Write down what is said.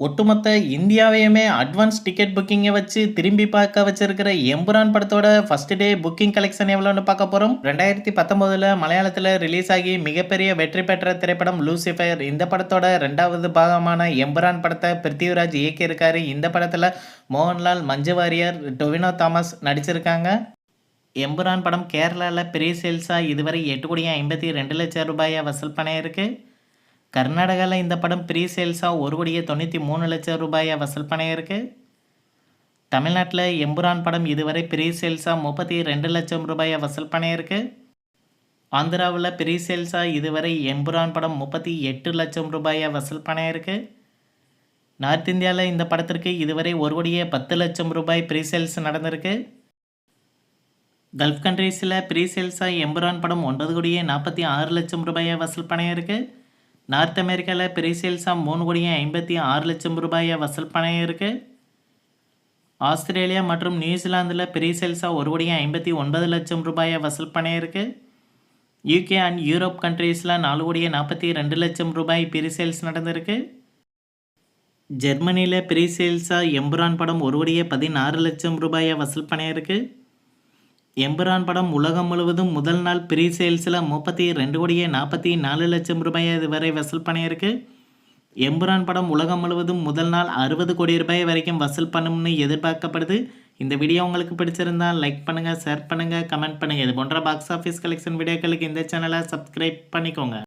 ஒட்டுமொத்த இந்தியாவையுமே advance ticket புக்கிங்கை வச்சு திரும்பி பார்க்க வச்சிருக்கிற எம்புரான் படத்தோட ஃபர்ஸ்ட் டே புக்கிங் கலெக்ஷன் எவ்வளோன்னு பார்க்க போகிறோம். 2019 மலையாளத்தில் ரிலீஸ் ஆகி மிகப்பெரிய வெற்றி பெற்ற திரைப்படம் லூசிஃபர். இந்த படத்தோட 2வது பாகமான எம்புரான் படத்தை பிருத்திவிராஜ் இயக்கியிருக்காரு. இந்த படத்தில் மோகன்லால், மஞ்சு வாரியர், டொவினோ தாமஸ் நடிச்சிருக்காங்க. எம்புரான் படம் கேரளாவில் ப்ரீ சேல்ஸாக இதுவரை 8,52,00,000 ரூபாயை வசூல் பண்ணியிருக்கு. கர்நாடகாவில் இந்த படம் ப்ரீ சேல்ஸாக 1,93,00,000 ரூபாயை வசூல் பண்ணியிருக்கு. தமிழ்நாட்டில் எம்புரான் படம் இதுவரை ப்ரீ சேல்ஸாக 32,00,000 ரூபாயை வசூல் பண்ணியிருக்கு. ஆந்திராவில் ப்ரீ சேல்ஸாக இதுவரை எம்புரான் படம் 38,00,000 ரூபாயை வசூல் பண்ணியிருக்கு. நார்த் இந்தியாவில் இந்த படத்திற்கு இதுவரை 1,10,00,000 ரூபாய் ப்ரீ சேல்ஸ் நடந்திருக்கு. கல்ஃப் கண்ட்ரீஸில் ப்ரீ சேல்ஸாக எம்புரான் படம் 9,46,00,000 ரூபாயை வசூல் பண்ணியிருக்கு. நார்த் அமெரிக்காவில் ப்ரீ சேல்ஸாக 3,56,00,000 ரூபாயை வசூல் பண்ணியிருக்கு. ஆஸ்திரேலியா மற்றும் நியூசிலாந்தில் ப்ரீ சேல்ஸாக 1,59,00,000 ரூபாயை வசூல் பண்ணியிருக்கு. யூகே அண்ட் யூரோப் கண்ட்ரீஸில் 4,42,00,000 ரூபாய் ப்ரீ சேல்ஸ் நடந்திருக்கு. ஜெர்மனியில் ப்ரீ சேல்ஸாக எம்புரான் படம் 1,16,00,000 ரூபாயை வசூல் பண்ணியிருக்கு. எம்புரான் படம் உலகம் முழுவதும் முதல் நாள் ப்ரீ சேல்ஸில் 32,44,00,000 ரூபாயை இதுவரை வசூல் பண்ணியிருக்கு. எம்புரான் படம் உலகம் முழுவதும் முதல் நாள் 60 கோடி ரூபாய் வரைக்கும் வசூல் பண்ணும்னு எதிர்பார்க்கப்படுது. இந்த வீடியோ உங்களுக்கு பிடிச்சிருந்தால் லைக் பண்ணுங்கள், ஷேர் பண்ணுங்கள், கமெண்ட் பண்ணுங்கள். இது போன்ற பாக்ஸ் ஆஃபீஸ் கலெக்ஷன் வீடியோக்களுக்கு இந்த சேனலை சப்ஸ்கிரைப் பண்ணிக்கோங்க.